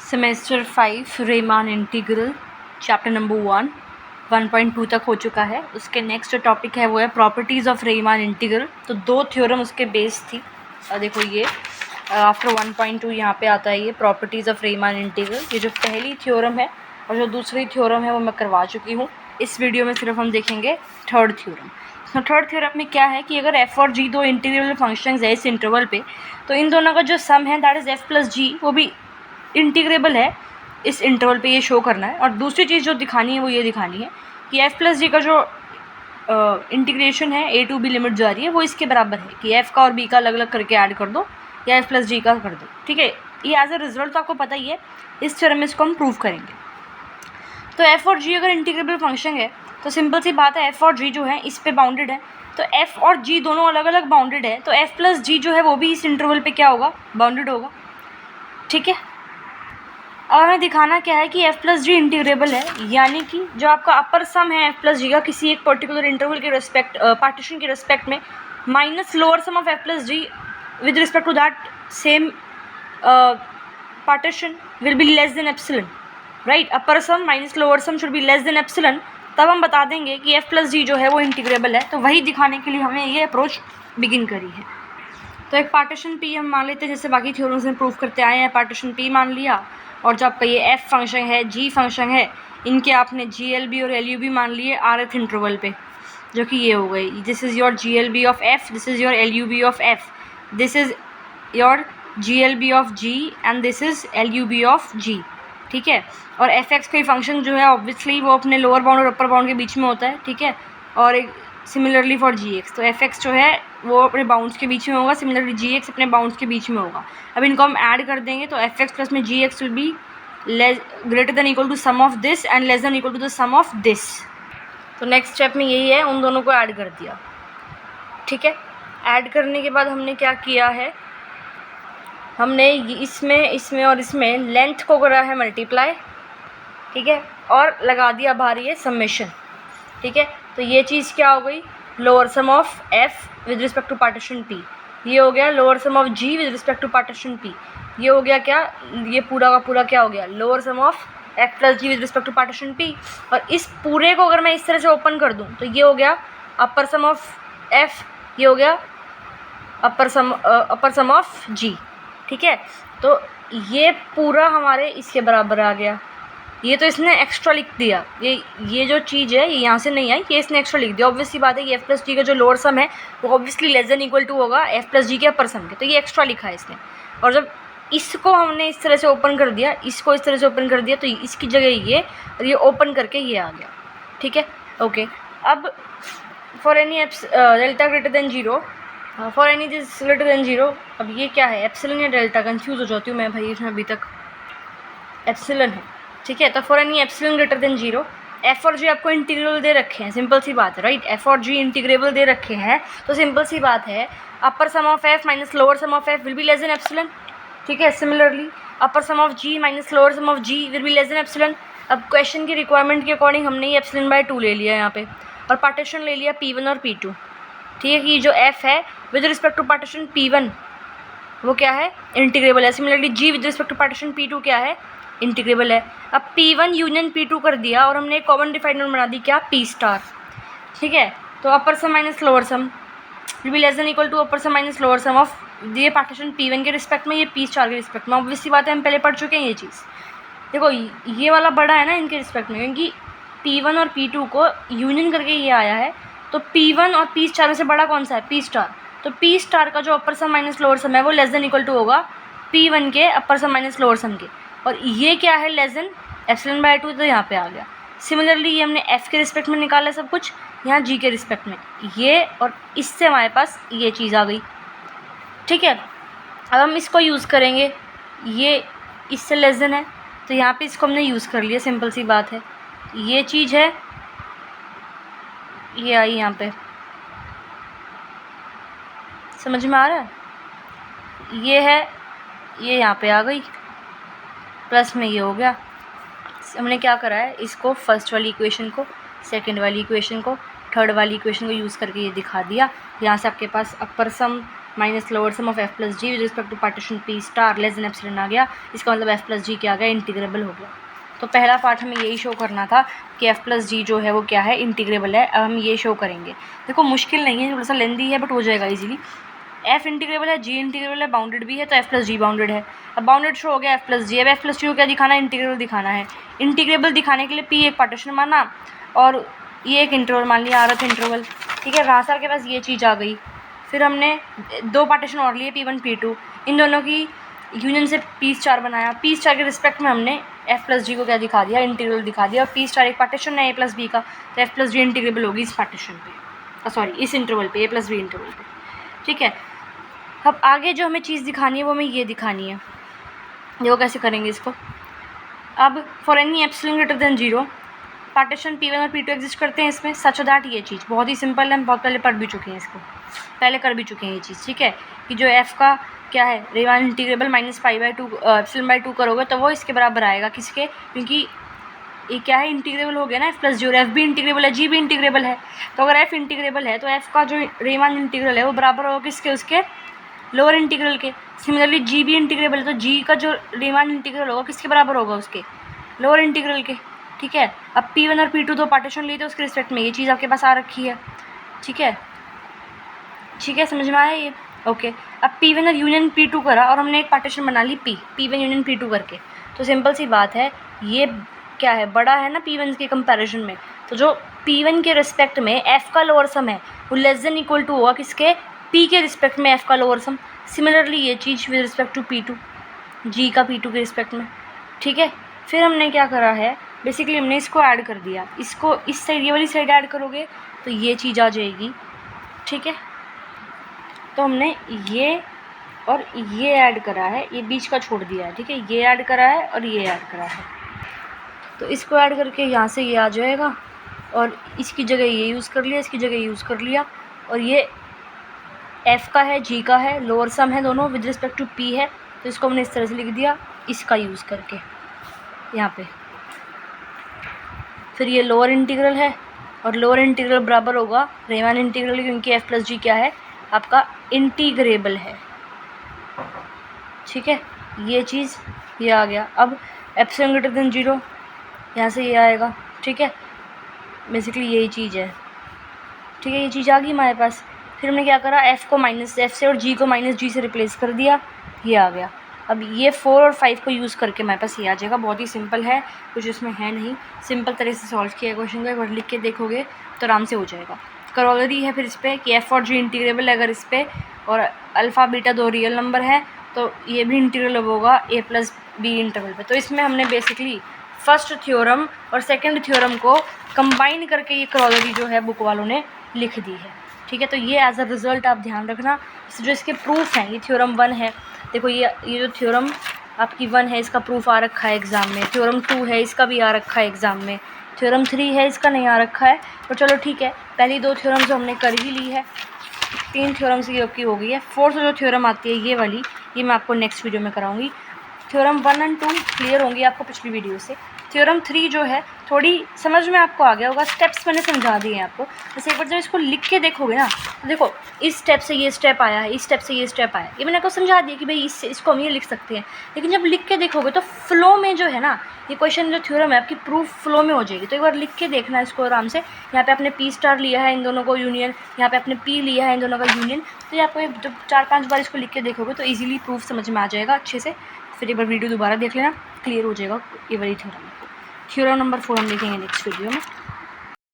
Semester 5 रेमान integral chapter number 1.2 तक हो चुका है। उसके नेक्स्ट टॉपिक है वो है प्रॉपर्टीज़ ऑफ रेमान इंटीग्रल। तो 2 थ्योरम उसके बेस थी। देखो ये आफ्टर 1.2 यहाँ पे आता है ये प्रॉपर्टीज़ ऑफ रेमान इंटीग्रल। ये जो पहली थ्योरम है और जो दूसरी थ्योरम है वो मैं करवा चुकी हूँ। इस वीडियो में सिर्फ हम देखेंगे थर्ड थ्योरम। तो थर्ड थ्योरम में क्या है कि अगर f और g दो इंटीग्रेबल फंक्शंस है इस इंटरवल पे, तो इन दोनों का जो सम है that is f plus g वो भी इंटीग्रेबल है इस इंटरवल पे, ये शो करना है। और दूसरी चीज़ जो दिखानी है वो ये दिखानी है कि f प्लस जी का जो इंटीग्रेशन है a टू b लिमिट जो आ रही है वो इसके बराबर है कि f का और b का अलग अलग करके ऐड कर दो या f प्लस जी का कर दो। ठीक है, ये एज अ रिजल्ट तो आपको पता ही है। इस थ्योरम में इसको हम प्रूव करेंगे। तो f और g अगर इंटीग्रेबल फंक्शन है तो सिंपल सी बात है f और g जो है इस पे बाउंडेड है। तो f और g दोनों अलग अलग बाउंडेड है, तो f प्लस जी जो है वो भी इस इंटरवल पे क्या होगा, बाउंडेड होगा। ठीक है, अब हमें दिखाना क्या है कि f प्लस जी इंटीग्रेबल है, यानी कि जो आपका अपर सम है f प्लस जी का किसी एक पर्टिकुलर इंटरवल के रेस्पेक्ट पार्टीशन के रेस्पेक्ट में minus lower sum of f plus g with respect to that same partition will be less than epsilon, right. Upper sum minus lower sum should be less than epsilon, तब हम बता देंगे कि f plus जी जो है वो integrable है। तो वही दिखाने के लिए हमने ये अप्रोच बिगिन करी है। तो एक पार्टीशन P हम मान लेते हैं, जैसे बाकी थ्योरम्स में प्रूव करते आए हैं। पार्टीशन P मान लिया, और जो आपका ये f फंक्शन है, g फंक्शन है, इनके आपने GLB और LUB मान लिए rth इंटरवल पे, जो कि ये हो गई। This is your GLB of f, this is your LUB of f, this is your GLB of g and this is LUB of g। ठीक है, और fx कोई फंक्शन जो है ऑब्वियसली वो अपने लोअर बाउंड और अपर बाउंड के बीच में होता है। ठीक है, और एक सिमिलरली फॉर gx, तो fx जो है वो अपने बाउंड्स के बीच में होगा, सिमिलरली gx अपने बाउंड्स के बीच में होगा। अब इनको हम ऐड कर देंगे तो fx प्लस में gx will be greater than equal to sum of this and less than equal to the sum of this. तो नेक्स्ट स्टेप में यही है, उन दोनों को ऐड कर दिया। ठीक है, ऐड करने के बाद हमने क्या किया है, हमने इसमें और इसमें लेंथ को करा है मल्टीप्लाई। ठीक है, और लगा दिया बाहर ये समेशन। ठीक है, तो ये चीज़ क्या हो गई, lower sum of f with respect to partition p, ये हो गया lower sum of g with respect to partition p, ये हो गया क्या, ये पूरा का पूरा क्या हो गया, lower sum of f plus g with respect to partition p। और इस पूरे को अगर मैं इस तरह से ओपन कर दूँ तो ये हो गया अपर सम ऑफ f, ये हो गया अपर सम ऑफ g। ठीक है, तो ये पूरा हमारे इसके बराबर आ गया। ये तो इसने एक्स्ट्रा लिख दिया, ये जो चीज़ है ये यहाँ से नहीं आई, ये इसने एक्स्ट्रा लिख दिया। ऑब्वियसली बात है कि f प्लस जी का जो लोअर सम है वो obviously less than equal to होगा f प्लस जी के अपर सम के, तो ये एक्स्ट्रा लिखा है इसने। और जब इसको हमने इस तरह से ओपन कर दिया, इसको इस तरह से ओपन कर दिया, तो इसकी जगह ये और ये ओपन करके ये आ गया। ठीक है, ओके। अब for any delta greater than zero, for any this greater than zero, अब ये क्या है, एप्सिलॉन या डेल्टा, कंफ्यूज हो जाती हूँ मैं भाई, इसमें अभी तक एप्सिलॉन है। ठीक है, तो for any epsilon greater than zero, f और g आपको इंटीग्रेबल दे रखे हैं, सिंपल सी बात है, राइट। f और g इंटीग्रेबल दे रखे हैं, तो सिंपल सी बात है upper sum of f minus lower sum of f will be less than epsilon. ठीक है, similarly upper sum of g minus lower sum of g will be less than epsilon. अब क्वेश्चन की requirement के according हमने ये epsilon bye 2 ले लिया यहाँ पे, और पार्टीशन ले लिया p1 और p2। ठीक है, कि जो f है with respect to partition p1 वो क्या है, इंटीग्रेबल है। Similarly g with respect to partition p2 क्या है, इंटीग्रेबल है। अब p1 यूनियन p2 कर दिया और हमने एक कॉमन डिफाइनर बना दी, क्या, p स्टार। ठीक है, तो upper sum minus lower sum will be less than equal to upper sum minus lower sum of ये पार्टीशन p1 के रिस्पेक्ट में, ये p स्टार के रिस्पेक्ट में। ऑब्वियसली बात है हम पहले पढ़ चुके हैं ये चीज़। देखो ये वाला बड़ा है ना इनके रिस्पेक्ट में, क्योंकि p1 और p2 को यूनियन करके ये आया है, तो p1 और p स्टार में से बड़ा कौन सा है, p स्टार। तो p स्टार का जो अपर सम माइनस लोअर सम है वो लेस देन इक्वल टू होगा p1 के अपर सम माइनस लोअर सम के, और ये क्या है, लेस देन एप्सिलॉन बाय 2, तो यहाँ पे आ गया। सिमिलरली ये हमने f के रिस्पेक्ट में निकाला सब कुछ, यहाँ g के रिस्पेक्ट में ये, और इससे हमारे पास ये चीज़ आ गई। ठीक है, अब हम इसको यूज़ करेंगे, ये इससे लेस देन है, तो यहाँ पे इसको हमने यूज़ कर लिया, सिंपल सी बात है। ये चीज़ है, ये आई यहाँ पे, समझ में आ रहा है, ये है, ये यहाँ पे आ गई, प्लस में ये हो गया। हमने क्या करा है, इसको फर्स्ट वाली इक्वेशन को, सेकंड वाली इक्वेशन को, थर्ड वाली इक्वेशन को यूज़ करके ये दिखा दिया। यहाँ से आपके पास upper sum minus lower sum of f plus g with respect to partition p star less than epsilon आ गया। इसका मतलब एफ प्लस जी क्या आ गया, इंटीग्रेबल हो गया। तो पहला पार्ट हमें यही शो करना था कि एफ प्लस जी जो है वो क्या है, इंटीग्रेबल है। अब हम ये शो करेंगे। देखो मुश्किल नहीं है, थोड़ा सा लेंदी है बट हो जाएगा इजीली। एफ इंटीग्रेबल है, जी इंटीग्रेबल है, बाउंडेड भी है, तो एफ प्लस जी बाउंडेड है। अब बाउंडेड शो हो गया एफ प्लस जी। अब एफ प्लस जी को क्या दिखाना है, इंटीग्रेबल दिखाना है। इंटीग्रेबल दिखाने के लिए पी एक पार्टीशन माना और ये एक इंटरवल मान लिया, आरथ इंटरवल, ठीक है। रासर के पास ये चीज़ आ गई। फिर हमने दो पार्टीशन और लिए, P1 P2, इन दोनों की यूनियन से पी स्टार बनाया। पी स्टार के रिस्पेक्ट में हमने एफ प्लस जी को क्या दिखा दिया, इंटीग्रल दिखा दिया। और पी स्टार एक पार्टीशन है ए प्लस बी का, तो एफ प्लस जी इंटीग्रेबल होगी इस पार्टीशन पे, सॉरी इस इंटरवल पे, ए प्लस बी इंटरवल पे, ठीक है। अब आगे जो हमें चीज़ दिखानी है वो हमें ये दिखानी है। देखो कैसे करेंगे इसको। अब for any epsilon greater then 0 partition P1 और P2 एग्जिस्ट करते हैं इसमें, सच दैट ये चीज़ बहुत ही सिंपल है, हम बहुत पहले पढ़ भी चुके हैं इसको, पहले कर भी चुके हैं ये चीज़, ठीक है। कि जो f का क्या है, Riemann integrable minus π/2 epsilon by 2 करोगे तो वो इसके बराबर आएगा, किसके, क्योंकि ये क्या है, इंटीग्रेबल हो गया ना एफ प्लस जी, और एफ भी इंटीग्रेबल है, जी भी इंटीग्रेबल है। तो अगर एफ इंटीग्रेबल है तो एफ का जो रीमान इंटीग्रल है वो बराबर होगा किसके, उसके लोअर इंटीग्रल के। सिमिलरली जी भी इंटीग्रेबल है, तो जी का जो रीमान इंटीग्रल होगा किसके बराबर होगा, उसके लोअर इंटीग्रल के, ठीक है। अब P1 और P2 दो पार्टीशन लिए थे उसके रिस्पेक्ट में, ये चीज़ आपके पास आ रखी है, ठीक है, ठीक है, समझ में आया ये, ओके। अब P1 और यूनियन P2 करा और हमने एक पार्टीशन बना ली P1 यूनियन P2 करके, तो सिंपल सी बात है, ये क्या है, बड़ा है ना P1 के कंपैरिजन में, तो जो P1 के रिस्पेक्ट में F का लोअर सम है वो लेस देन इक्वल टू होगा किसके, P के रिस्पेक्ट में F का लोअर सम। सिमिलरली ये चीज़ with respect to P2, G का P2 के रिस्पेक्ट में, ठीक है। फिर हमने क्या करा है, बेसिकली हमने इसको ऐड कर दिया, इसको इस साइड, ये वाली साइड ऐड करोगे तो ये चीज़ आ जाएगी, ठीक है। तो हमने ये और ये ऐड करा है, ये बीच का छोड़ दिया है, ठीक है, ये ऐड करा है और ये ऐड करा है, तो इसको ऐड करके यहाँ से ये आ जाएगा और इसकी जगह ये यूज़ कर लिया, इसकी जगह यूज़ कर लिया, और ये F का है, G का है, लोअर सम है दोनों विद रिस्पेक्ट टू P है, तो इसको हमने इस तरह से लिख दिया, इसका यूज़ करके यहाँ पे। फिर ये लोअर इंटीग्रल है और लोअर इंटीग्रल बराबर होगा रीमान इंटीग्रल, क्योंकि एफ प्लस जी क्या है, आपका इंटीग्रेबल है, ठीक है। ये चीज़ ये आ गया। अब एप्सिलॉन ग्रेटर देन 0 यहाँ से ये आएगा, ठीक है, बेसिकली यही चीज़ है, ठीक है, ये चीज़ आ गई हमारे पास। फिर हमने क्या करा, एफ़ को माइनस एफ से और जी को माइनस जी से रिप्लेस कर दिया, ये आ गया। अब ये 4 और 5 को यूज़ करके हमारे पास ये आ जाएगा, बहुत ही सिंपल है, कुछ इसमें है नहीं, सिंपल तरह से सॉल्व किया क्वेश्चन को, एक बार लिख के देखोगे तो आराम से हो जाएगा। करोलरी है फिर इस पर कि एफ़ और जी इंटीग्रेबल है, अगर इस पर और अल्फ़ा बीटा दो रियल नंबर है तो ये भी इंटीग्रल होगा ए प्लस बी इंटरवल पे। तो इसमें हमने बेसिकली फर्स्ट थ्योरम और सेकंड थ्योरम को कंबाइन करके ये करोलरी जो है बुक वालों ने लिख दी है, ठीक है। तो ये एज अ रिज़ल्ट आप ध्यान रखना, जो इसके प्रूफ हैं, ये थ्योरम 1 है, देखो ये जो थ्योरम आपकी 1 है इसका प्रूफ आ रखा है एग्ज़ाम में, थ्योरम 2 है इसका भी आ रखा है एग्ज़ाम में, थ्योरम 3 है इसका नहीं आ रखा है, पर चलो ठीक है, पहली 2 थ्योरम जो हमने कर ही ली है, 3 थ्योरम से आपकी हो गई है। 4th जो थ्योरम आती है ये वाली, ये मैं आपको नेक्स्ट वीडियो में कराऊंगी। थ्योरम 1 और 2 क्लियर होंगी आपको पिछली वीडियो से। थ्योरम 3 जो है थोड़ी समझ में आपको आ गया होगा, स्टेप्स मैंने समझा दिए हैं आपको। जैसे एक बार जब इसको लिख के देखोगे ना, तो देखो इस स्टेप से ये स्टेप आया है, इस स्टेप से ये स्टेप आया है, ये मैंने आपको समझा दिया कि भाई इसको हम ये लिख सकते हैं। लेकिन जब लिख के देखोगे तो फ्लो में जो है ना, ये क्वेश्चन जो थ्योरम है आपकी प्रूफ फ्लो में हो जाएगी। तो एक बार लिख के देखना इसको आराम से। यहाँ पे आपने पी स्टार लिया है इन दोनों को यूनियन, यहाँ पे आपने पी लिया है इन दोनों का यूनियन, तो ये आपको जब 4-5 बार इसको लिख के देखोगे तो ईजिली प्रूफ समझ में आ जाएगा अच्छे से। फिर एक बार वीडियो दोबारा देख लेना, क्लियर हो जाएगा ये वाली थ्योरम। थ्योरम नंबर 4 हम देखेंगे नेक्स्ट वीडियो में।